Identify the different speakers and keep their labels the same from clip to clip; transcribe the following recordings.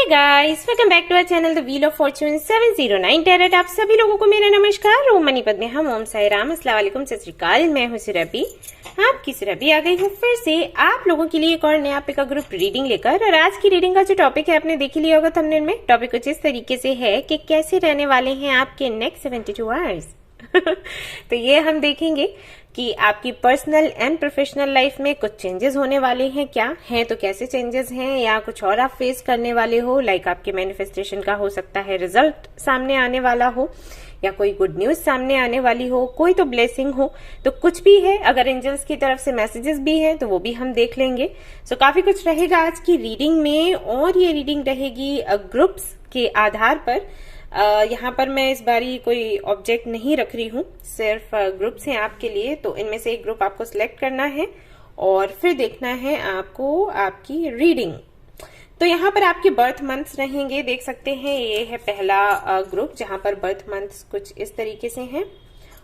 Speaker 1: Hey guys, welcome back to our channel the wheel of fortune 709 tarot. आप सभी लोगों को मेरा नमस्कार। ओम मनीपत में हम ओम साई राम, अस्सलाम वालेकुम, सत श्री अकाल। मैं हूँ सुरभि, आपकी सुरभि आ गई हूँ फिर से आप लोगों के लिए एक और नया पिका ग्रुप रीडिंग लेकर। और आज की रीडिंग का जो टॉपिक है आपने देख लिया होगा थंबनेल में। टॉपिक कुछ इस तरीके से है कि कैसे रहने वाले हैं आपके नेक्स्ट 72 आवर्स। तो ये हम देखेंगे कि आपकी पर्सनल एंड प्रोफेशनल लाइफ में कुछ चेंजेस होने वाले हैं, क्या हैं तो कैसे चेंजेस हैं, या कुछ और आप फेस करने वाले हो, लाइक आपके मैनिफेस्टेशन का हो सकता है रिजल्ट सामने आने वाला हो, या कोई गुड न्यूज सामने आने वाली हो, कोई तो ब्लेसिंग हो, तो कुछ भी है। अगर एंजल्स की तरफ से मैसेजेस भी हैं तो वो भी हम देख लेंगे। सो काफी कुछ रहेगा आज की रीडिंग में, और ये रीडिंग रहेगी ग्रुप्स के आधार पर। यहाँ पर मैं इस बारी कोई ऑब्जेक्ट नहीं रख रही हूँ, सिर्फ ग्रुप्स हैं आपके लिए। तो इनमें से एक ग्रुप आपको सिलेक्ट करना है और फिर देखना है आपको आपकी रीडिंग। तो यहाँ पर आपके बर्थ मंथ्स रहेंगे, देख सकते हैं। ये है पहला ग्रुप जहाँ पर बर्थ मंथ्स कुछ इस तरीके से हैं,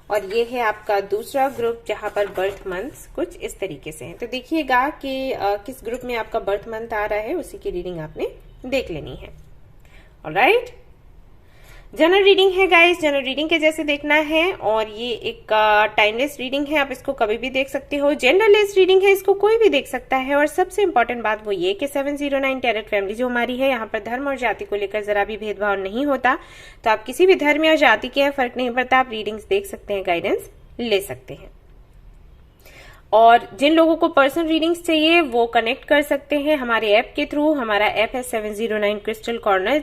Speaker 1: और ये है आपका दूसरा ग्रुप जहाँ पर बर्थ मंथ्स कुछ इस तरीके से हैं। तो देखिएगा कि किस ग्रुप में आपका बर्थ मंथ आ रहा है, उसी की रीडिंग आपने देख लेनी है। ऑलराइट, जनरल रीडिंग है गाइस, जनरल रीडिंग के जैसे देखना है। और ये एक टाइमलेस रीडिंग है, आप इसको कभी भी देख सकते हो। जेंडरलेस रीडिंग है, इसको कोई भी देख सकता है। और सबसे इंपॉर्टेंट बात वो ये कि 709 टैरेट फैमिली जो हमारी है, यहाँ पर धर्म और जाति को लेकर जरा भी भेदभाव नहीं होता। तो आप किसी भी धर्म या जाति के हैं, फर्क नहीं पड़ता, आप रीडिंग्स देख सकते हैं, गाइडेंस ले सकते हैं। और जिन लोगों को पर्सनल रीडिंग्स चाहिए वो कनेक्ट कर सकते हैं हमारे ऐप के थ्रू। हमारा ऐप है 709 क्रिस्टल कॉर्नर,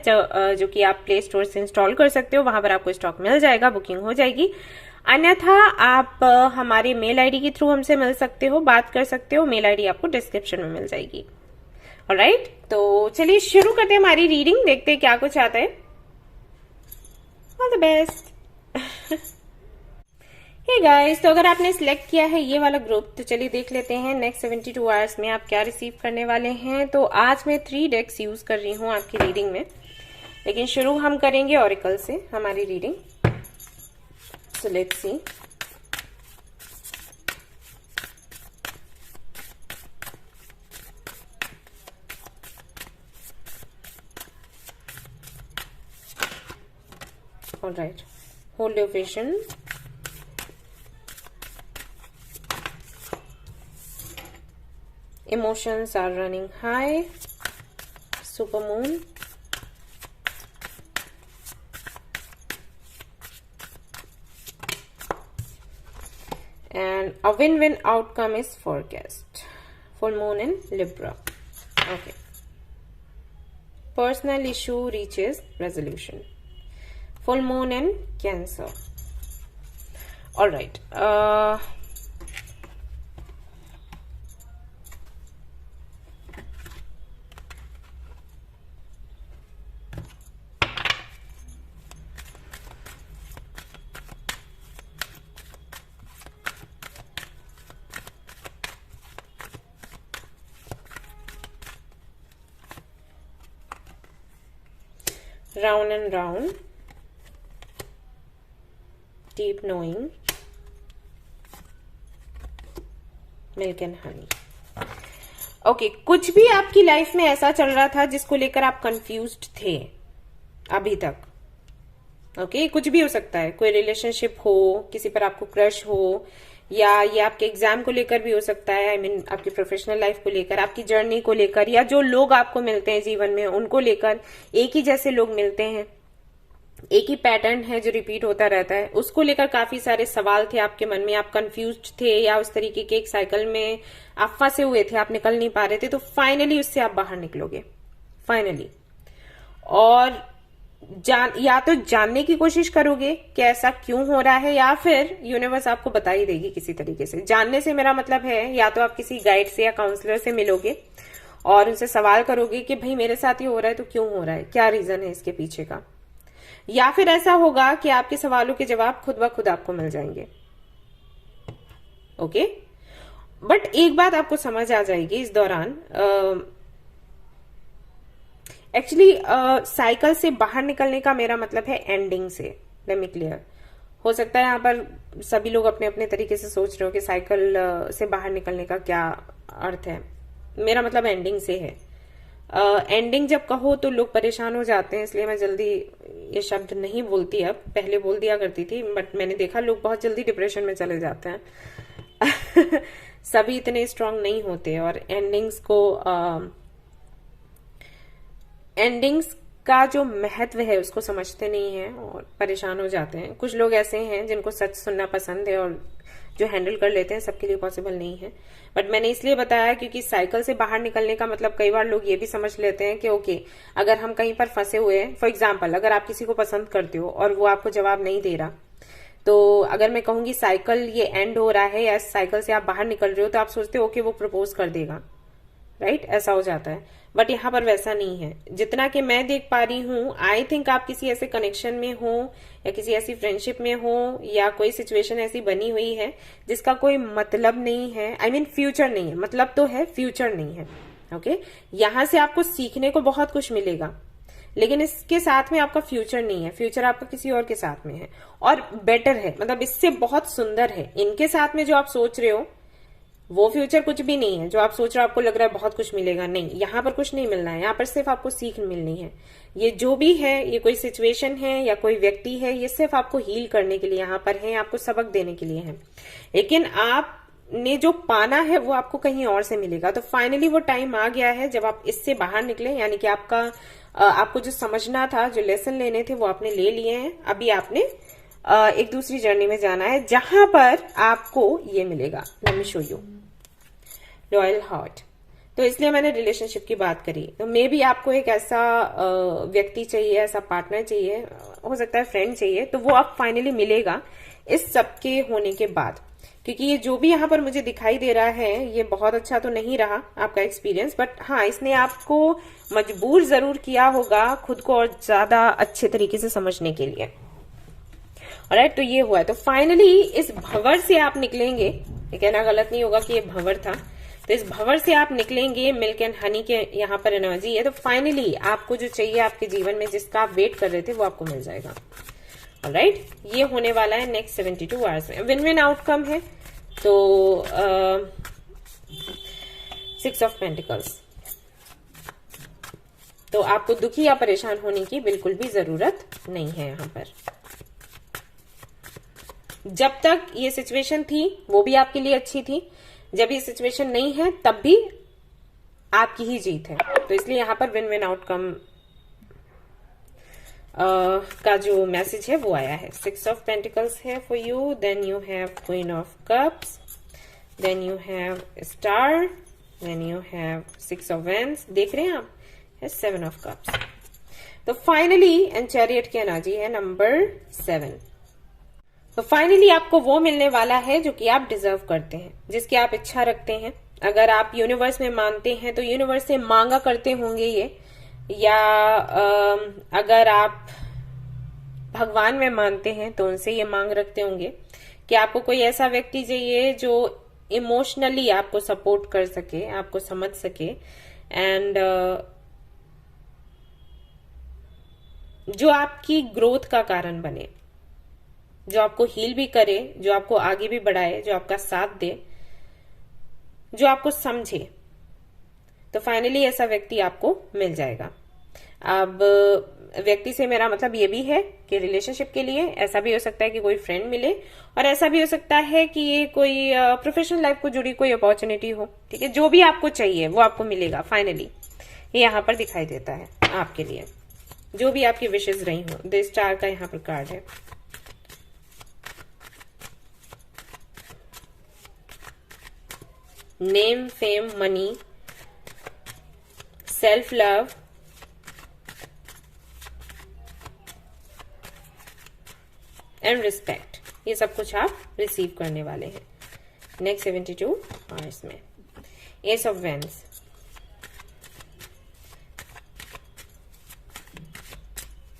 Speaker 1: जो कि आप प्ले स्टोर से इंस्टॉल कर सकते हो। वहां पर आपको स्टॉक मिल जाएगा, बुकिंग हो जाएगी। अन्यथा आप हमारे मेल आईडी के थ्रू हमसे मिल सकते हो, बात कर सकते हो। मेल आईडी आपको डिस्क्रिप्शन में मिल जाएगी। ऑलराइट, तो चलिए शुरू करते हैं हमारी रीडिंग, देखते हैं क्या कुछ आता है। All the best. Hey guys, तो अगर आपने सिलेक्ट किया है ये वाला ग्रुप, तो चलिए देख लेते हैं नेक्स्ट 72 आवर्स में आप क्या रिसीव करने वाले हैं। तो आज मैं 3 डेक्स यूज कर रही हूँ आपकी रीडिंग में, लेकिन शुरू हम करेंगे ऑरिकल से हमारी reading. So let's see. Alright, hold your vision. Emotions are running high. Supermoon. And a win-win outcome is forecast. Full moon in Libra. Okay. Personal issue reaches resolution. Full moon in Cancer. All right. Round and round, deep knowing, milk and honey. Okay, कुछ भी आपकी life में ऐसा चल रहा था जिसको लेकर आप कंफ्यूज्ड थे अभी तक। ओके, कुछ भी हो सकता है, कोई रिलेशनशिप हो, किसी पर आपको क्रश हो, या ये आपके एग्जाम को लेकर भी हो सकता है। आई मीन आपकी प्रोफेशनल लाइफ को लेकर, आपकी जर्नी को लेकर, या जो लोग आपको मिलते हैं जीवन में उनको लेकर। एक ही जैसे लोग मिलते हैं, एक ही पैटर्न है जो रिपीट होता रहता है, उसको लेकर काफी सारे सवाल थे आपके मन में। आप कंफ्यूज्ड थे, या उस तरीके के एक साइकिल में आप फंसे हुए थे, आप निकल नहीं पा रहे थे। तो फाइनली उससे आप बाहर निकलोगे, फाइनली। और या तो जानने की कोशिश करोगे कि ऐसा क्यों हो रहा है, या फिर यूनिवर्स आपको बता ही देगी किसी तरीके से। जानने से मेरा मतलब है, या तो आप किसी गाइड से या काउंसलर से मिलोगे और उनसे सवाल करोगे कि भाई मेरे साथ ये हो रहा है तो क्यों हो रहा है, क्या रीजन है इसके पीछे का। या फिर ऐसा होगा कि आपके सवालों के जवाब खुद ब खुद आपको मिल जाएंगे। ओके, बट एक बात आपको समझ आ जाएगी इस दौरान। एक्चुअली साइकिल से बाहर निकलने का मेरा मतलब है एंडिंग से। Let me clear. हो सकता है यहाँ पर सभी लोग अपने अपने तरीके से सोच रहे हो कि साइकिल से बाहर निकलने का क्या अर्थ है। मेरा मतलब एंडिंग से है। एंडिंग जब कहो तो लोग परेशान हो जाते हैं, इसलिए मैं जल्दी ये शब्द नहीं बोलती। अब पहले बोल दिया करती थी, बट मैंने देखा लोग बहुत जल्दी डिप्रेशन में चले जाते हैं। सभी इतने स्ट्रांग नहीं होते और एंडिंग्स का जो महत्व है उसको समझते नहीं है और परेशान हो जाते हैं। कुछ लोग ऐसे हैं जिनको सच सुनना पसंद है और जो हैंडल कर लेते हैं, सबके लिए पॉसिबल नहीं है। बट मैंने इसलिए बताया क्योंकि साइकिल से बाहर निकलने का मतलब कई बार लोग ये भी समझ लेते हैं कि ओके, अगर हम कहीं पर फंसे हुए हैं, फॉर एग्जाम्पल अगर आप किसी को पसंद करते हो और वो आपको जवाब नहीं दे रहा, तो अगर मैं कहूंगी साइकिल ये एंड हो रहा है या साइकिल से आप बाहर निकल रहे हो, तो आप सोचते हो ओके वो प्रपोज कर देगा, राइट? ऐसा हो जाता है। बट यहाँ पर वैसा नहीं है। जितना कि मैं देख पा रही हूँ, आई थिंक आप किसी ऐसे कनेक्शन में हो या किसी ऐसी फ्रेंडशिप में हो या कोई सिचुएशन ऐसी बनी हुई है जिसका कोई मतलब नहीं है, आई मीन फ्यूचर नहीं है। मतलब तो है, फ्यूचर नहीं है। ओके, यहां से आपको सीखने को बहुत कुछ मिलेगा, लेकिन इसके साथ में आपका फ्यूचर नहीं है। फ्यूचर आपका किसी और के साथ में है और बेटर है, मतलब इससे बहुत सुंदर है। इनके साथ में जो आप सोच रहे हो वो फ्यूचर कुछ भी नहीं है। जो आप सोच रहे हो आपको लग रहा है बहुत कुछ मिलेगा, नहीं, यहाँ पर कुछ नहीं मिलना है। यहाँ पर सिर्फ आपको सीख मिलनी है। ये जो भी है, ये कोई सिचुएशन है या कोई व्यक्ति है, ये सिर्फ आपको हील करने के लिए यहाँ पर है, आपको सबक देने के लिए है। लेकिन आपने जो पाना है वो आपको कहीं और से मिलेगा। तो फाइनली वो टाइम आ गया है जब आप इससे बाहर निकले, यानी कि आपको जो समझना था, जो लेसन लेने थे, वो आपने ले लिए हैं। अभी आपने एक दूसरी जर्नी में जाना है जहां पर आपको ये मिलेगा। Let me show you royal heart. तो इसलिए मैंने रिलेशनशिप की बात करी। तो मे बी आपको एक ऐसा व्यक्ति चाहिए, ऐसा पार्टनर चाहिए, हो सकता है फ्रेंड चाहिए, तो वो आप फाइनली मिलेगा इस सब के होने के बाद। क्योंकि ये जो भी यहाँ पर मुझे दिखाई दे रहा है, ये बहुत अच्छा तो नहीं रहा आपका एक्सपीरियंस, बट हाँ, इसने आपको मजबूर जरूर किया होगा खुद को और ज्यादा अच्छे तरीके से समझने के लिए। ऑलराइट, तो ये हुआ है। तो फाइनली इस भंवर से आप निकलेंगे। ये कहना गलत नहीं होगा कि ये भंवर था। तो इस भंवर से आप निकलेंगे, मिल्क एंड हनी के यहाँ पर एनर्जी है। तो फाइनली आपको जो चाहिए आपके जीवन में, जिसका आप वेट कर रहे थे, वो आपको मिल जाएगा। ऑलराइट, ये होने वाला है नेक्स्ट 72 आवर्स में। विन विन आउटकम है। तो 6 ऑफ पेंटिकल्स। तो आपको दुखी या परेशान होने की बिल्कुल भी जरूरत नहीं है। यहाँ पर जब तक ये सिचुएशन थी वो भी आपके लिए अच्छी थी, जब ये सिचुएशन नहीं है तब भी आपकी ही जीत है। तो इसलिए यहाँ पर विन विन आउटकम का जो मैसेज है वो आया है। 6 ऑफ पेंटिकल्स है for you, then you have queen of cups, then you have star, then you have 6 of wands. देख रहे हैं आप, है 7 ऑफ कप्स। तो फाइनली एंड चैरियट की एनर्जी है नंबर 7। तो फाइनली आपको वो मिलने वाला है जो कि आप डिजर्व करते हैं, जिसकी आप इच्छा रखते हैं। अगर आप यूनिवर्स में मानते हैं तो यूनिवर्स से मांगा करते होंगे ये, या अगर आप भगवान में मानते हैं तो उनसे ये मांग रखते होंगे कि आपको कोई ऐसा व्यक्ति चाहिए जो इमोशनली आपको सपोर्ट कर सके, आपको समझ सके, एंड जो आपकी ग्रोथ का कारण बने, जो आपको हील भी करे, जो आपको आगे भी बढ़ाए, जो आपका साथ दे, जो आपको समझे। तो फाइनली ऐसा व्यक्ति आपको मिल जाएगा। अब व्यक्ति से मेरा मतलब ये भी है कि रिलेशनशिप के लिए ऐसा भी हो सकता है कि कोई फ्रेंड मिले, और ऐसा भी हो सकता है कि ये कोई प्रोफेशनल लाइफ को जुड़ी कोई अपॉर्चुनिटी हो। ठीक है, जो भी आपको चाहिए वो आपको मिलेगा फाइनली। ये यहाँ पर दिखाई देता है आपके लिए, जो भी आपकी विशेष रही हो। द स्टार का यहाँ पर कार्ड है। Name, fame, money, self love, and respect, ये सब कुछ आप रिसीव करने वाले हैं नेक्स्ट 72 आवर्स में। Ace of wands,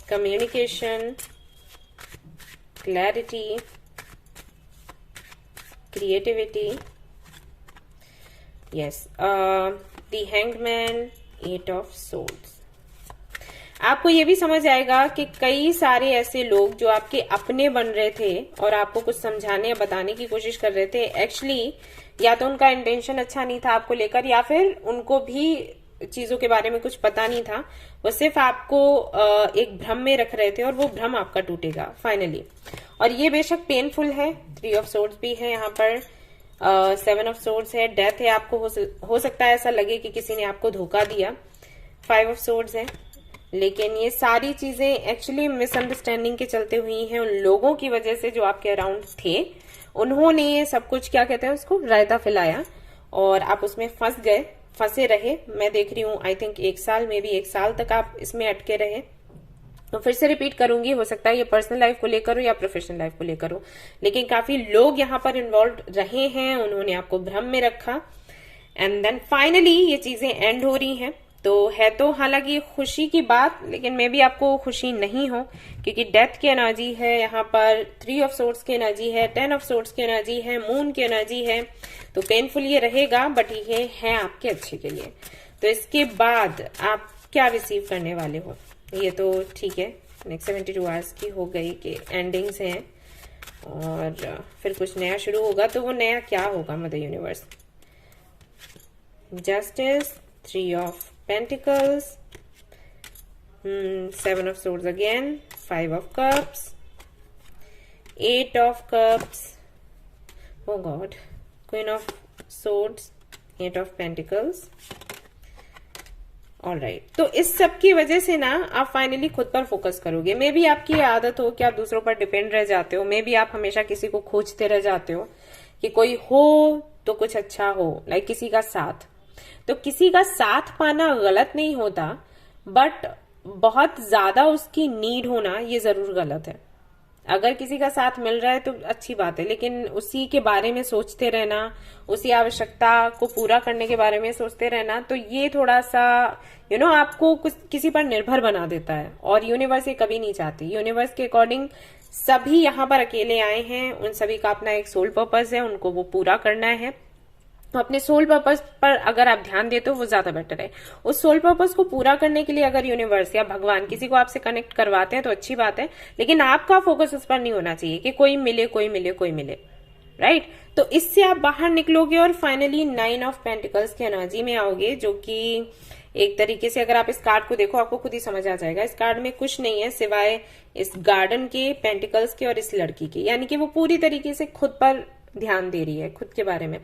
Speaker 1: communication, clarity, creativity, yes, the hanged man, 8 of souls. आपको ये भी समझ आएगा कि कई सारे ऐसे लोग जो आपके अपने बन रहे थे और आपको कुछ समझाने या बताने की कोशिश कर रहे थे, एक्चुअली या तो उनका इंटेंशन अच्छा नहीं था आपको लेकर, या फिर उनको भी चीजों के बारे में कुछ पता नहीं था, वो सिर्फ आपको एक भ्रम में रख रहे थे और वो भ्रम आपका टूटेगा फाइनली। और ये बेशक पेनफुल है, 3 ऑफ सोर्ड्स भी है यहाँ पर, 7 ऑफ सोर्ड्स है, डेथ है, आपको हो सकता है ऐसा लगे कि किसी ने आपको धोखा दिया, 5 ऑफ सोर्ड्स है। लेकिन ये सारी चीजें एक्चुअली मिसअंडरस्टैंडिंग के चलते हुई हैं उन लोगों की वजह से जो आपके अराउंड थे। उन्होंने ये सब कुछ, क्या कहते हैं उसको, रायता फैलाया और आप उसमें फंसे रहे। मैं देख रही हूँ आई थिंक 1 साल, मे बी 1 साल तक आप इसमें अटके रहे। तो फिर से रिपीट करूंगी, हो सकता है ये पर्सनल लाइफ को लेकर हो या प्रोफेशनल लाइफ को लेकर हो, लेकिन काफी लोग यहाँ पर इन्वॉल्व रहे हैं, उन्होंने आपको भ्रम में रखा एंड देन फाइनली ये चीजें एंड हो रही हैं। तो है तो हालांकि खुशी की बात, लेकिन मे बी आपको खुशी नहीं हो, क्योंकि डेथ की एनर्जी है यहाँ पर, 3 ऑफ सोर्ड्स की एनर्जी है, 10 ऑफ सोर्ड्स की एनर्जी है, मून की एनर्जी है। तो पेनफुल ये रहेगा, बट ये है आपके अच्छे के लिए। तो इसके बाद आप क्या रिसीव करने वाले हो, ये तो ठीक है, नेक्स्ट 72 आवर्स की हो गई कि एंडिंग्स हैं और फिर कुछ नया शुरू होगा। तो वो नया क्या होगा mother universe? Justice, 3 of pentacles, 7 of swords again, 5 of cups, 8 of cups, oh god, queen of swords, 8 of pentacles. Alright, तो इस सब की वजह से ना आप फाइनली खुद पर फोकस करोगे। मे बी आपकी आदत हो कि आप दूसरों पर डिपेंड रह जाते हो, मे बी आप हमेशा किसी को खोजते रह जाते हो कि कोई हो तो कुछ अच्छा हो, लाइक किसी का साथ। तो किसी का साथ पाना गलत नहीं होता, बट बहुत ज्यादा उसकी नीड होना ये जरूर गलत है। अगर किसी का साथ मिल रहा है तो अच्छी बात है, लेकिन उसी के बारे में सोचते रहना, उसी आवश्यकता को पूरा करने के बारे में सोचते रहना, तो ये थोड़ा सा आपको कुछ किसी पर निर्भर बना देता है। और यूनिवर्स ये कभी नहीं चाहती। यूनिवर्स के अकॉर्डिंग सभी यहाँ पर अकेले आए हैं, उन सभी का अपना एक सोल पर्पस है, उनको वो पूरा करना है। तो अपने सोल पर्पस पर अगर आप ध्यान देते हो वो ज्यादा बेटर है। उस सोल पर्पस को पूरा करने के लिए अगर यूनिवर्स या भगवान किसी को आपसे कनेक्ट करवाते हैं तो अच्छी बात है, लेकिन आपका फोकस उस पर नहीं होना चाहिए कि कोई मिले कोई मिले कोई मिले, राइट। तो इससे आप बाहर निकलोगे और फाइनली 9 ऑफ पेंटिकल्स की एनर्जी में आओगे, जो कि एक तरीके से अगर आप इस कार्ड को देखो आपको खुद ही समझ आ जाएगा। इस कार्ड में कुछ नहीं है सिवाय इस गार्डन के, पेंटिकल्स के और इस लड़की के, यानी कि वो पूरी तरीके से खुद पर ध्यान दे रही है, खुद के बारे में,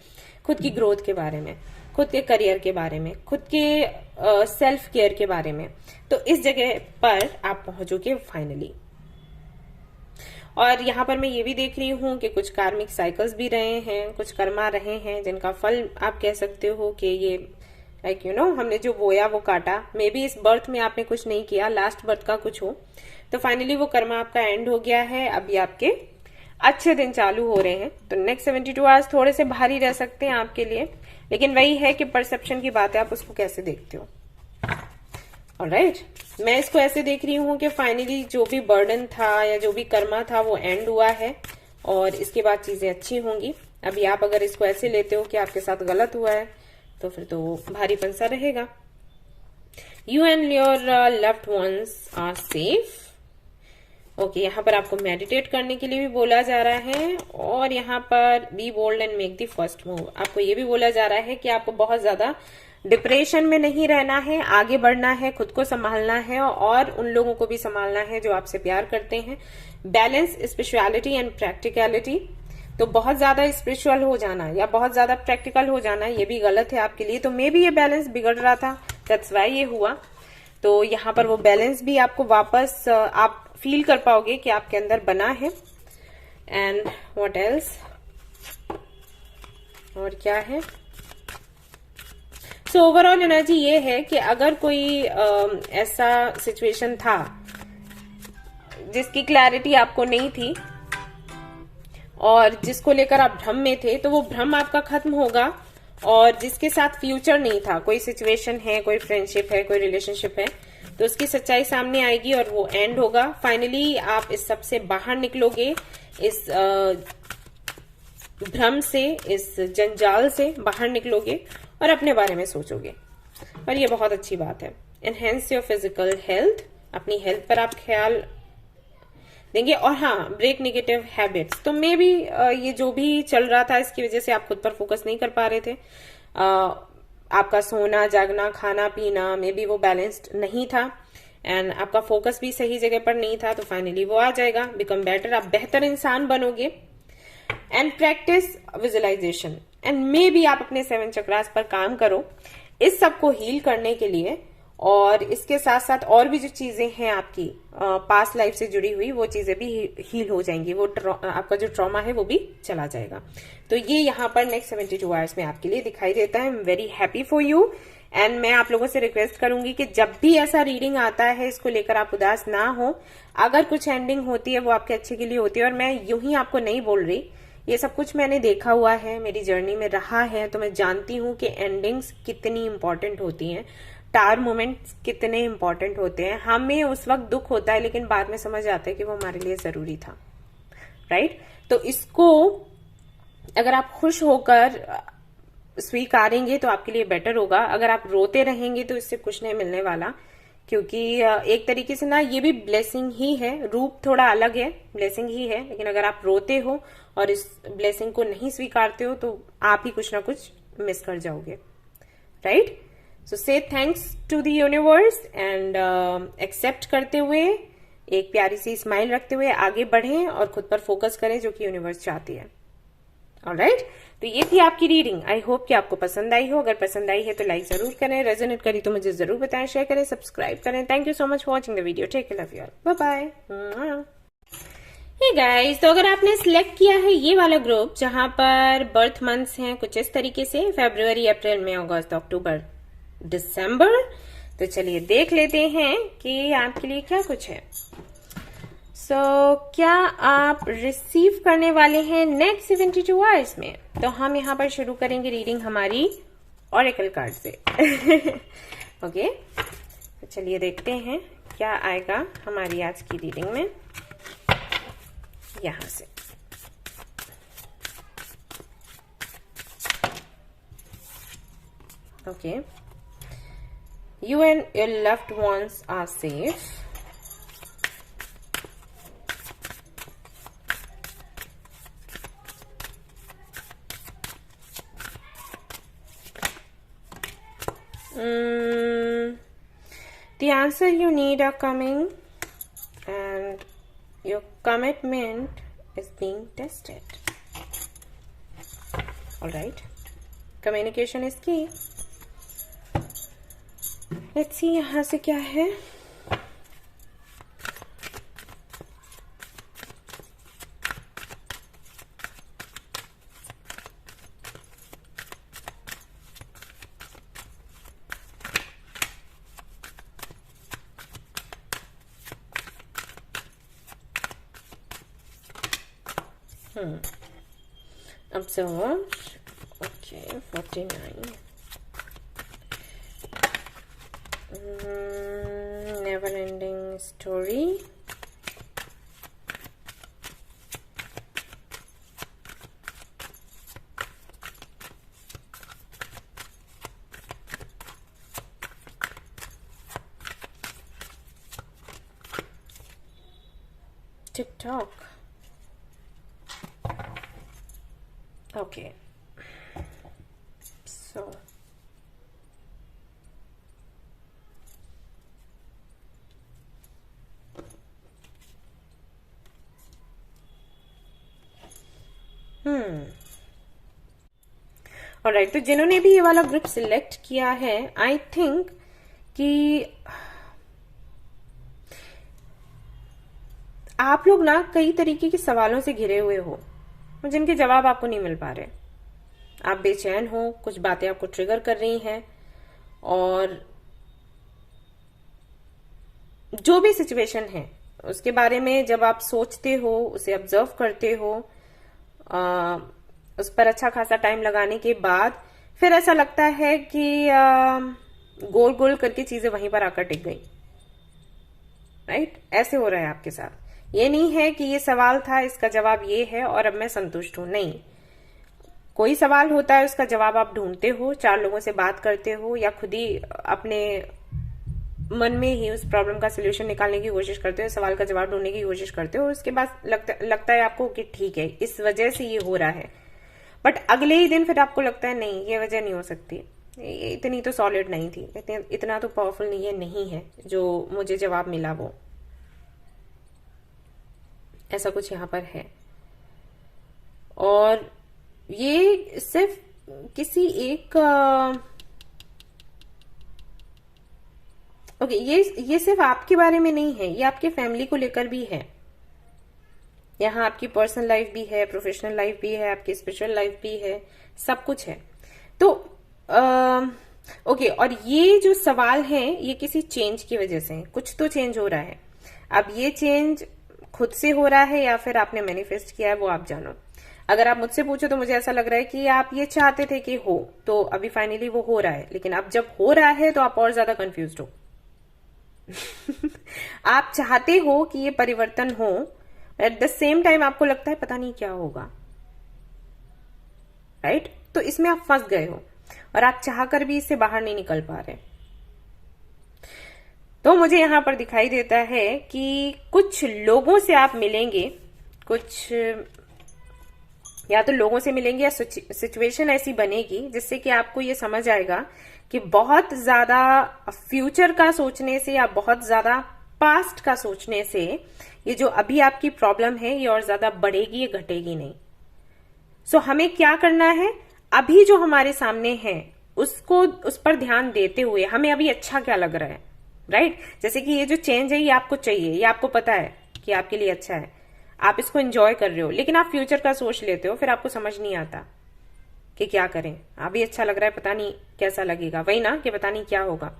Speaker 1: खुद की ग्रोथ के बारे में, खुद के करियर के बारे में, खुद के सेल्फ केयर के बारे में। तो इस जगह पर आप पहुंचोगे फाइनली। और यहाँ पर मैं ये भी देख रही हूँ कि कुछ कार्मिक साइकिल्स भी रहे हैं, कुछ कर्मा रहे हैं, जिनका फल आप कह सकते हो कि ये लाइक हमने जो बोया वो काटा। मे बी इस बर्थ में आपने कुछ नहीं किया, लास्ट बर्थ का कुछ हो, तो फाइनली वो कर्मा आपका एंड हो गया है। अभी आपके अच्छे दिन चालू हो रहे हैं। तो नेक्स्ट 72 आवर्स थोड़े से भारी रह सकते हैं आपके लिए, लेकिन वही है कि परसेप्शन की बात है, आप उसको कैसे देखते हो। ऑलराइट, मैं इसको ऐसे देख रही हूँ कि फाइनली जो भी बर्डन था या जो भी कर्मा था वो एंड हुआ है और इसके बाद चीजें अच्छी होंगी। अभी आप अगर इसको ऐसे लेते हो कि आपके साथ गलत हुआ है तो फिर तो भारीपन सा रहेगा। You and your loved ones are safe. Okay, यहाँ पर आपको मेडिटेट करने के लिए भी बोला जा रहा है और यहाँ पर be bold and make the first move. आपको ये भी बोला जा रहा है कि आपको बहुत ज्यादा डिप्रेशन में नहीं रहना है, आगे बढ़ना है, खुद को संभालना है और उन लोगों को भी संभालना है जो आपसे प्यार करते हैं। Balance spirituality and practicality. तो बहुत ज्यादा स्पिरिचुअल हो जाना या बहुत ज्यादा प्रैक्टिकल हो जाना ये भी गलत है आपके लिए। तो मे बी ये बैलेंस बिगड़ रहा था, दैट्स व्हाई ये हुआ। तो यहाँ पर वो बैलेंस भी आपको वापस आप फील कर पाओगे कि आपके अंदर बना है। एंड व्हाट एल्स, और क्या है। सो ओवरऑल एनर्जी ये है कि अगर कोई ऐसा सिचुएशन था जिसकी क्लैरिटी आपको नहीं थी और जिसको लेकर आप भ्रम में थे, तो वो भ्रम आपका खत्म होगा। और जिसके साथ फ्यूचर नहीं था, कोई सिचुएशन है, कोई फ्रेंडशिप है, कोई रिलेशनशिप है, तो उसकी सच्चाई सामने आएगी और वो एंड होगा। फाइनली आप इस सब से बाहर निकलोगे, इस भ्रम से, इस जंजाल से बाहर निकलोगे और अपने बारे में सोचोगे और ये बहुत अच्छी बात है। एनहेंस योर फिजिकल हेल्थ, अपनी हेल्थ पर आप ख्याल देंगे। और हाँ, ब्रेक नेगेटिव हैबिट्स। तो मे बी ये जो भी चल रहा था इसकी वजह से आप खुद पर फोकस नहीं कर पा रहे थे। आपका सोना जागना खाना पीना में भी वो बैलेंस्ड नहीं था एंड आपका फोकस भी सही जगह पर नहीं था, तो फाइनली वो आ जाएगा। बिकम बेटर, आप बेहतर इंसान बनोगे। And practise visualisation and maybe आप अपने 7 चक्रास पर काम करो इस सब को हील करने के लिए। और इसके साथ साथ और भी जो चीजें हैं आपकी पास्ट लाइफ से जुड़ी हुई, वो चीजें भी हील हो जाएंगी। वो आपका जो ट्रॉमा है वो भी चला जाएगा। तो ये यहाँ पर नेक्स्ट 72 आवर्स में आपके लिए दिखाई देता है। I am very happy for you. And मैं आप लोगों से रिक्वेस्ट करूंगी कि जब भी ऐसा रीडिंग आता है इसको लेकर आप उदास ना हो। अगर कुछ एंडिंग होती है वो आपके अच्छे के लिए होती है। और मैं यूं ही आपको नहीं बोल रही, ये सब कुछ मैंने देखा हुआ है, मेरी जर्नी में रहा है, तो मैं जानती हूँ कि एंडिंग्स कितनी इंपॉर्टेंट होती हैं, टार मोमेंट्स कितने इंपॉर्टेंट होते हैं। हमें उस वक्त दुख होता है लेकिन बाद में समझ आता है कि वो हमारे लिए जरूरी था, राइट। तो इसको अगर आप खुश होकर स्वीकारेंगे तो आपके लिए बेटर होगा। अगर आप रोते रहेंगे तो इससे कुछ नहीं मिलने वाला, क्योंकि एक तरीके से ना ये भी ब्लेसिंग ही है, रूप थोड़ा अलग है, ब्लेसिंग ही है। लेकिन अगर आप रोते हो और इस ब्लेसिंग को नहीं स्वीकारते हो तो आप ही कुछ ना कुछ मिस कर जाओगे, right. So say thanks to the universe and accept करते हुए, एक प्यारी सी स्माइल रखते हुए आगे बढ़ें और खुद पर फोकस करें जो कि यूनिवर्स चाहती है। ऑलराइट, तो ये थी आपकी रीडिंग। आई होप कि आपको पसंद आई हो। अगर पसंद आई है तो लाइक जरूर करें, रेजोनेट करी तो मुझे जरूर बताएं, शेयर करें, सब्सक्राइब करें। Thank you so much for watching the video. Take care, love you all, bye bye. Hey guys, तो अगर आपने सिलेक्ट किया है ये वाला ग्रुप जहां पर बर्थ मंथ्स हैं कुछ इस तरीके से, फरवरी, अप्रैल, मई, अगस्त, अक्टूबर, दिसंबर, तो चलिए देख लेते हैं कि आपके लिए क्या कुछ है। क्या आप रिसीव करने वाले हैं नेक्स्ट 72 आवर्स में? तो हम यहाँ पर शुरू करेंगे रीडिंग हमारी ऑरेकल कार्ड से। ओके, तो चलिए देखते हैं क्या आएगा हमारी आज की रीडिंग में यहां से। Okay, you and your loved ones are safe. The answer you need are coming and your commitment is being tested. Alright, communication is key. Let's see यहाँ से क्या है। Observe. Okay, 49. Never-ending story. TikTok. Okay, so alright, तो जिन्होंने भी ये वाला group select किया है, आई थिंक कि आप लोग ना कई तरीके के सवालों से घिरे हुए हो जिनके जवाब आपको नहीं मिल पा रहे। आप बेचैन हो, कुछ बातें आपको ट्रिगर कर रही हैं, और जो भी सिचुएशन है उसके बारे में जब आप सोचते हो, उसे ऑब्जर्व करते हो, उस पर अच्छा खासा टाइम लगाने के बाद फिर ऐसा लगता है कि गोल गोल करके चीजें वहीं पर आकर टिक गई, राइट। ऐसे हो रहा है आपके साथ। ये नहीं है कि ये सवाल था, इसका जवाब ये है और अब मैं संतुष्ट हूं, नहीं। कोई सवाल होता है, उसका जवाब आप ढूंढते हो, 4 लोगों से बात करते हो, या खुद ही अपने मन में ही उस प्रॉब्लम का सोल्यूशन निकालने की कोशिश करते हो, सवाल का जवाब ढूंढने की कोशिश करते हो, और उसके बाद लगता है आपको कि ठीक है, इस वजह से ये हो रहा है। बट अगले ही दिन फिर आपको लगता है नहीं, ये वजह नहीं हो सकती, इतनी तो सॉलिड नहीं थी, इतना तो पावरफुल नहीं है जो मुझे जवाब मिला वो। ऐसा कुछ यहाँ पर है। और ये सिर्फ किसी एक ओके, ये सिर्फ आपके बारे में नहीं है, ये आपके फैमिली को लेकर भी है। यहाँ आपकी पर्सनल लाइफ भी है, प्रोफेशनल लाइफ भी है, आपकी स्पिरिचुअल लाइफ भी है, सब कुछ है। तो ओके, और ये जो सवाल है ये किसी चेंज की वजह से है, कुछ तो चेंज हो रहा है। अब ये चेंज खुद से हो रहा है या फिर आपने मैनिफेस्ट किया है, वो आप जानो। अगर आप मुझसे पूछो तो मुझे ऐसा लग रहा है कि आप ये चाहते थे कि हो, तो अभी फाइनली वो हो रहा है। लेकिन अब जब हो रहा है तो आप और ज्यादा कंफ्यूज हो। आप चाहते हो कि ये परिवर्तन हो, एट द सेम टाइम आपको लगता है पता नहीं क्या होगा, राइट? तो इसमें आप फंस गए हो और आप चाहकर भी इससे बाहर नहीं निकल पा रहे। तो मुझे यहां पर दिखाई देता है कि कुछ लोगों से आप मिलेंगे, कुछ या तो लोगों से मिलेंगे या सिचुएशन ऐसी बनेगी जिससे कि आपको ये समझ आएगा कि बहुत ज्यादा फ्यूचर का सोचने से या बहुत ज्यादा पास्ट का सोचने से ये जो अभी आपकी प्रॉब्लम है ये और ज्यादा बढ़ेगी, ये घटेगी नहीं। सो हमें क्या करना है, अभी जो हमारे सामने है उसको, उस पर ध्यान देते हुए हमें अभी अच्छा क्या लग रहा है, राइट? जैसे कि ये जो चेंज है ये आपको चाहिए, ये आपको पता है कि आपके लिए अच्छा है, आप इसको एंजॉय कर रहे हो, लेकिन आप फ्यूचर का सोच लेते हो, फिर आपको समझ नहीं आता कि क्या करें। अभी अच्छा लग रहा है, पता नहीं कैसा लगेगा, वही ना कि पता नहीं क्या होगा।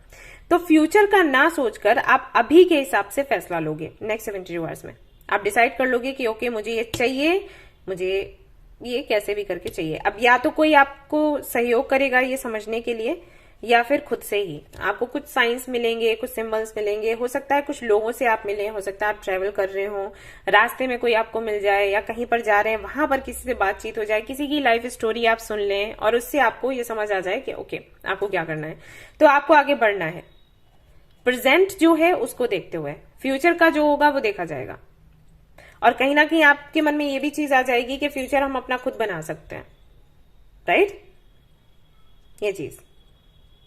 Speaker 1: तो फ्यूचर का ना सोचकर आप अभी के हिसाब से फैसला लोगे। नेक्स्ट 72 आवर्स में आप डिसाइड कर लोगे कि ओके मुझे ये चाहिए, मुझे ये कैसे भी करके चाहिए। अब या तो कोई आपको सहयोग करेगा ये समझने के लिए, या फिर खुद से ही आपको कुछ साइंस मिलेंगे, कुछ सिंबल्स मिलेंगे, हो सकता है कुछ लोगों से आप मिले, हो सकता है आप ट्रेवल कर रहे हो, रास्ते में कोई आपको मिल जाए, या कहीं पर जा रहे हैं वहां पर किसी से बातचीत हो जाए, किसी की लाइफ स्टोरी आप सुन लें और उससे आपको ये समझ आ जाए कि ओके आपको क्या करना है। तो आपको आगे बढ़ना है, प्रेजेंट जो है उसको देखते हुए, फ्यूचर का जो होगा वो देखा जाएगा। और कहीं ना कहीं आपके मन में ये भी चीज आ जाएगी कि फ्यूचर हम अपना खुद बना सकते हैं, राइट? ये चीज,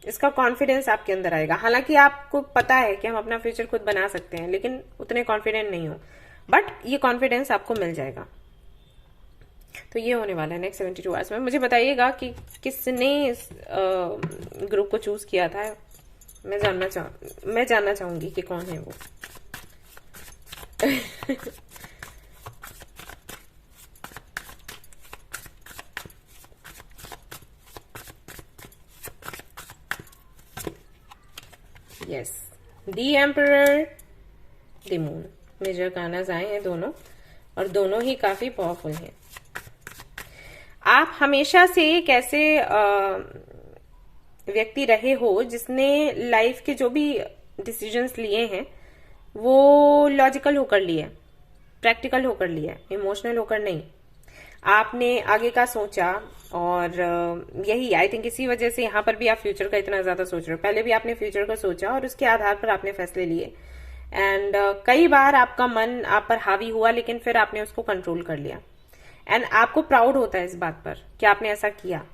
Speaker 1: इसका कॉन्फिडेंस आपके अंदर आएगा। हालांकि आपको पता है कि हम अपना फ्यूचर खुद बना सकते हैं, लेकिन उतने कॉन्फिडेंट नहीं हो, बट ये कॉन्फिडेंस आपको मिल जाएगा। तो ये होने वाला है नेक्स्ट 72 आवर्स में। मुझे बताइएगा कि किसने इस ग्रुप को चूज किया था। मैं जानना चाहूंगी कि कौन है वो। Yes, the emperor, the moon, major कानाज आए हैं दोनों, और दोनों ही काफी पावरफुल हैं। आप हमेशा से एक ऐसे व्यक्ति रहे हो जिसने लाइफ के जो भी डिसीजंस लिए हैं वो लॉजिकल होकर लिए, प्रैक्टिकल होकर लिए, इमोशनल होकर नहीं। आपने आगे का सोचा, और यही आई थिंक इसी वजह से यहाँ पर भी आप फ्यूचर का इतना ज्यादा सोच रहे हो। पहले भी आपने फ्यूचर का सोचा और उसके आधार पर आपने फैसले लिए, एंड कई बार आपका मन आप पर हावी हुआ, लेकिन फिर आपने उसको कंट्रोल कर लिया, एंड आपको प्राउड होता है इस बात पर कि आपने ऐसा किया।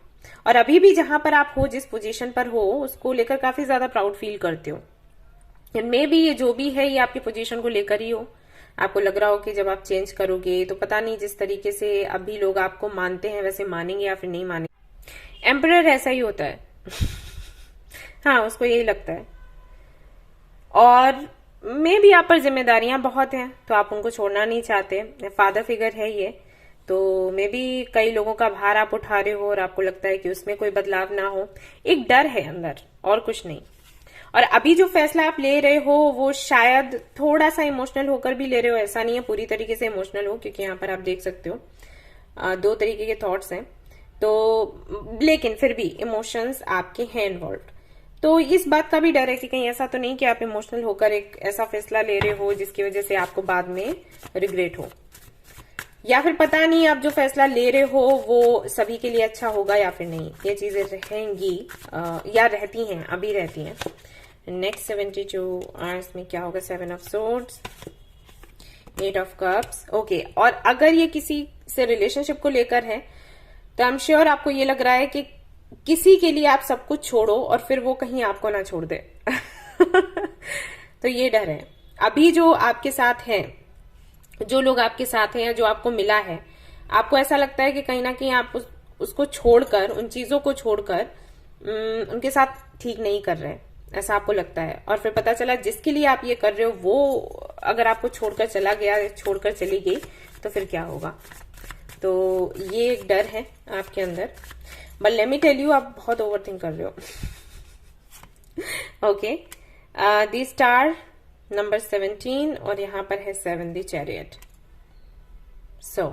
Speaker 1: और अभी भी जहां पर आप हो, जिस पोजीशन पर हो, उसको लेकर काफी ज्यादा प्राउड फील करते हो। मे बी ये जो भी है ये आपकी पोजीशन को लेकर ही हो। आपको लग रहा हो कि जब आप चेंज करोगे तो पता नहीं जिस तरीके से अभी लोग आपको मानते हैं वैसे मानेंगे या फिर नहीं मानेंगे। एम्परर ऐसा ही होता है। हाँ, उसको यही लगता है। और मे भी आप पर जिम्मेदारियां बहुत हैं तो आप उनको छोड़ना नहीं चाहते। फादर फिगर है ये, तो मे भी कई लोगों का भार आप उठा रहे हो और आपको लगता है कि उसमें कोई बदलाव ना हो। एक डर है अंदर और कुछ नहीं। और अभी जो फैसला आप ले रहे हो वो शायद थोड़ा सा इमोशनल होकर भी ले रहे हो, ऐसा नहीं है पूरी तरीके से इमोशनल हो, क्योंकि यहाँ पर आप देख सकते हो दो तरीके के थॉट्स हैं। तो लेकिन फिर भी इमोशंस आपके हैं इन्वॉल्व। तो इस बात का भी डर है कि कहीं ऐसा तो नहीं कि आप इमोशनल होकर एक ऐसा फैसला ले रहे हो जिसकी वजह से आपको बाद में रिग्रेट हो, या फिर पता नहीं आप जो फैसला ले रहे हो वो सभी के लिए अच्छा होगा या फिर नहीं। ये चीजें रहेंगी या रहती हैं, अभी रहती हैं। नेक्स्ट 72 आवर्स में क्या होगा? 7 of swords, 8 of cups. Okay, और अगर ये किसी से रिलेशनशिप को लेकर है तो आई एम श्योर आपको ये लग रहा है कि किसी के लिए आप सब कुछ छोड़ो और फिर वो कहीं आपको ना छोड़ दे। तो ये डर है। अभी जो आपके साथ है, जो लोग आपके साथ हैं या जो आपको मिला है, आपको ऐसा लगता है कि कहीं ना कहीं आप उसको छोड़कर, उन चीजों को छोड़कर उनके साथ ठीक नहीं कर रहे हैं, ऐसा आपको लगता है। और फिर पता चला जिसके लिए आप ये कर रहे हो वो अगर आपको छोड़कर चला गया, छोड़कर चली गई, तो फिर क्या होगा। तो ये एक डर है आपके अंदर। But let me tell you, आप बहुत ओवर थिंक कर रहे हो। ओके, दी स्टार नंबर 17 और यहां पर है 7 दी चैरियट। सो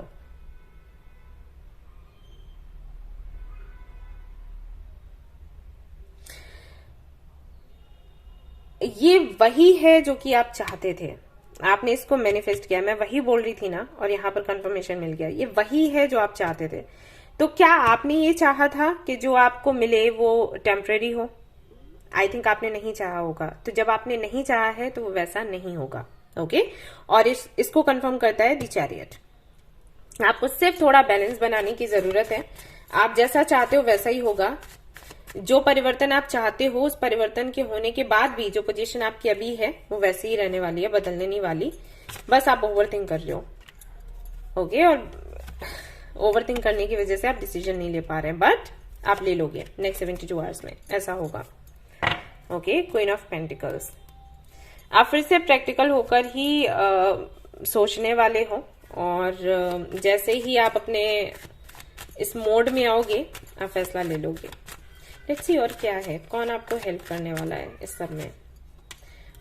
Speaker 1: ये वही है जो कि आप चाहते थे, आपने इसको मैनिफेस्ट किया। मैं वही बोल रही थी ना, और यहां पर कंफर्मेशन मिल गया। ये वही है जो आप चाहते थे। तो क्या आपने ये चाहा था कि जो आपको मिले वो टेम्परेरी हो? आई थिंक आपने नहीं चाहा होगा। तो जब आपने नहीं चाहा है तो वो वैसा नहीं होगा। ओके, और इसको कंफर्म करता है द चैरियट। आपको सिर्फ थोड़ा बैलेंस बनाने की जरूरत है। आप जैसा चाहते हो वैसा ही होगा। जो परिवर्तन आप चाहते हो, उस परिवर्तन के होने के बाद भी जो पोजीशन आपकी अभी है वो वैसे ही रहने वाली है, बदलने नहीं वाली। बस आप ओवर थिंक कर रहे हो। ओके, और ओवर थिंक करने की वजह से आप डिसीजन नहीं ले पा रहे हैं, बट आप ले लोगे नेक्स्ट 72 आवर्स में, ऐसा होगा। Okay, queen of pentacles. आप फिर से प्रैक्टिकल होकर ही सोचने वाले हो, और जैसे ही आप अपने इस मोड में आओगे आप फैसला ले लोगे। लेट्स सी और क्या है, कौन आपको हेल्प करने वाला है इस सब में।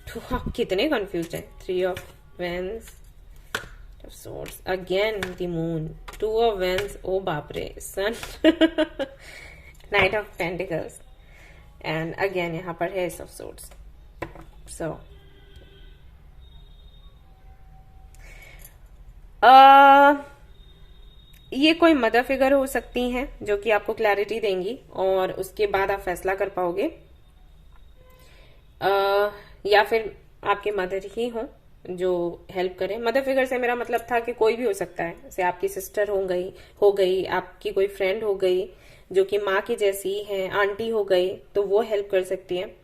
Speaker 1: तो आप कितने कंफ्यूज हैं। 3 of wands, swords, again the moon, 2 of wands, oh बाप रे, sun, knight of pentacles, and again यहाँ पर है ace of swords. So ये कोई मदर फिगर हो सकती हैं जो कि आपको क्लैरिटी देंगी और उसके बाद आप फैसला कर पाओगे, या फिर आपके मदर ही हो जो हेल्प करें। मदर फिगर से मेरा मतलब था कि कोई भी हो सकता है, जैसे आपकी सिस्टर हो गई, आपकी कोई फ्रेंड हो गई जो कि माँ की जैसी है, आंटी हो गई, तो वो हेल्प कर सकती है।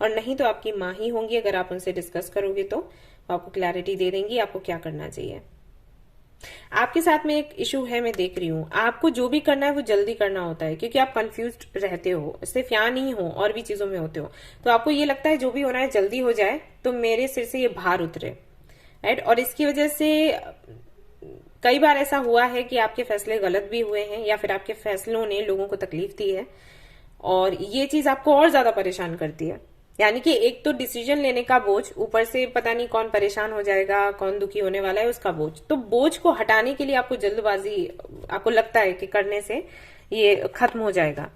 Speaker 1: और नहीं तो आपकी माँ ही होंगी, अगर आप उनसे डिस्कस करोगे तो आपको क्लैरिटी दे देंगी आपको क्या करना चाहिए। आपके साथ में एक इशू है, मैं देख रही हूँ, आपको जो भी करना है वो जल्दी करना होता है क्योंकि आप कंफ्यूज्ड रहते हो, सिर्फ यहाँ नहीं हो और भी चीजों में होते हो। तो आपको ये लगता है जो भी होना है जल्दी हो जाए तो मेरे सिर से ये भार उतरे, राइट। और इसकी वजह से कई बार ऐसा हुआ है कि आपके फैसले गलत भी हुए हैं या फिर आपके फैसलों ने लोगों को तकलीफ दी है, और ये चीज आपको और ज्यादा परेशान करती है। यानी कि एक तो डिसीजन लेने का बोझ, ऊपर से पता नहीं कौन परेशान हो जाएगा, कौन दुखी होने वाला है, उसका बोझ। तो बोझ को हटाने के लिए आपको जल्दबाजी, आपको लगता है कि करने से ये खत्म हो जाएगा,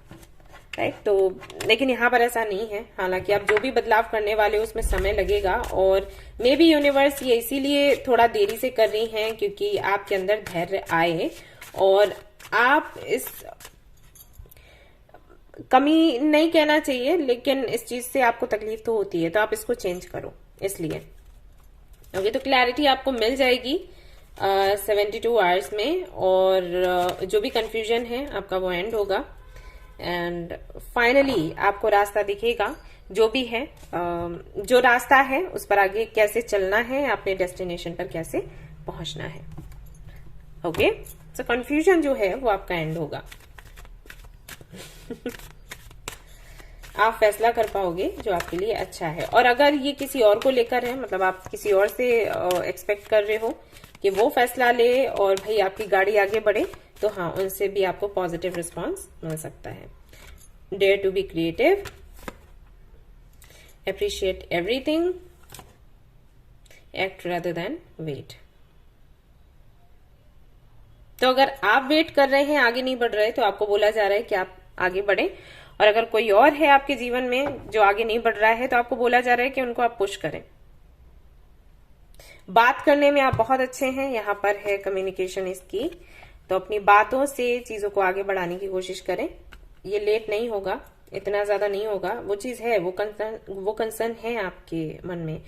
Speaker 1: राइट। तो लेकिन यहाँ पर ऐसा नहीं है। हालांकि आप जो भी बदलाव करने वाले हो उसमें समय लगेगा, और मे बी यूनिवर्स ये इसीलिए थोड़ा देरी से कर रही हैं क्योंकि आपके अंदर धैर्य आए और आप इस कमी नहीं कहना चाहिए, लेकिन इस चीज से आपको तकलीफ तो होती है, तो आप इसको चेंज करो इसलिए। ओके, तो क्लैरिटी आपको मिल जाएगी 72 आवर्स में, और जो भी कंफ्यूजन है आपका वो एंड होगा, एंड फाइनली आपको रास्ता दिखेगा। जो भी है, जो रास्ता है उस पर आगे कैसे चलना है, अपने डेस्टिनेशन पर कैसे पहुंचना है। ओके, तो कंफ्यूजन जो है वो आपका एंड होगा। आप फैसला कर पाओगे जो आपके लिए अच्छा है। और अगर ये किसी और को लेकर है, मतलब आप किसी और से एक्सपेक्ट कर रहे हो कि वो फैसला ले और भाई आपकी गाड़ी आगे बढ़े, तो हाँ, उनसे भी आपको पॉजिटिव रिस्पांस मिल सकता है। Dare to be creative, appreciate everything, act rather than wait. तो अगर आप वेट कर रहे हैं, आगे नहीं बढ़ रहे, तो आपको बोला जा रहा है कि आप आगे बढ़े। और अगर कोई और है आपके जीवन में जो आगे नहीं बढ़ रहा है, तो आपको बोला जा रहा है कि उनको आप पुश करें। बात करने में आप बहुत अच्छे हैं, यहाँ पर है कम्युनिकेशन इसकी, तो अपनी बातों से चीजों को आगे बढ़ाने की कोशिश करें। ये लेट नहीं होगा, इतना ज्यादा नहीं होगा। वो चीज है, वो कंसर्न है आपके मन में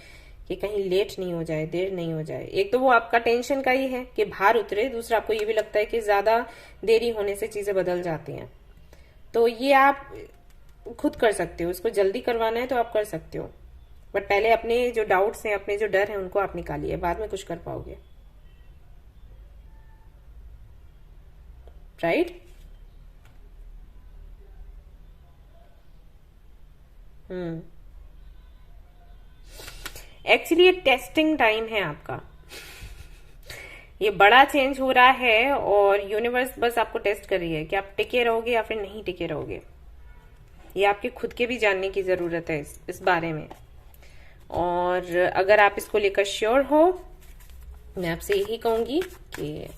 Speaker 1: कि कहीं लेट नहीं हो जाए, देर नहीं हो जाए। एक तो वो आपका टेंशन का ही है कि भार उतरे, दूसरा आपको ये भी लगता है कि ज्यादा देरी होने से चीजें बदल जाती हैं। तो ये आप खुद कर सकते हो, इसको जल्दी करवाना है तो आप कर सकते हो, बट पहले अपने जो डाउट्स हैं, अपने जो डर हैं, उनको आप निकालिए, बाद में कुछ कर पाओगे। राइट? एक्चुअली ये टेस्टिंग टाइम है आपका, ये बड़ा चेंज हो रहा है और यूनिवर्स बस आपको टेस्ट कर रही है कि आप टिके रहोगे या फिर नहीं टिके रहोगे। ये आपके खुद के भी जानने की जरूरत है इस बारे में। और अगर आप इसको लेकर श्योर हो, मैं आपसे यही कहूंगी कि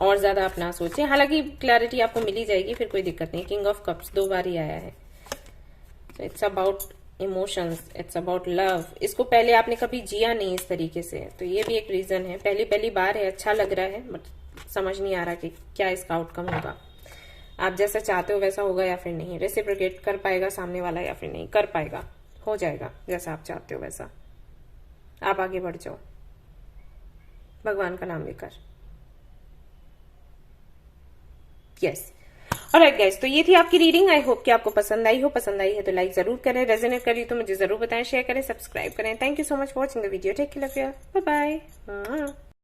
Speaker 1: और ज्यादा आप ना सोचें। हालांकि क्लैरिटी आपको मिल ही जाएगी, फिर कोई दिक्कत नहीं। किंग ऑफ कप्स 2 बार ही आया है। तो it's about emotions, it's about love. इसको पहले आपने कभी जिया नहीं इस तरीके से, तो ये भी एक रीजन है। पहली पहली बार है, अच्छा लग रहा है, बट समझ नहीं आ रहा कि क्या इसका आउटकम होगा। आप जैसा चाहते हो वैसा होगा या फिर नहीं, रेसिप्रोकेट कर पाएगा सामने वाला या फिर नहीं कर पाएगा। हो जाएगा जैसा आप चाहते हो वैसा। आप आगे बढ़ जाओ भगवान का नाम लेकर। यस, ऑलराइट गाइस, तो ये थी आपकी रीडिंग। आई होप कि आपको पसंद आई हो। पसंद आई है तो लाइक जरूर करें, रेजोनेट करी तो मुझे जरूर बताएं, शेयर करें, सब्सक्राइब करें। Thank you so much for watching the video. Take care, love you, bye bye.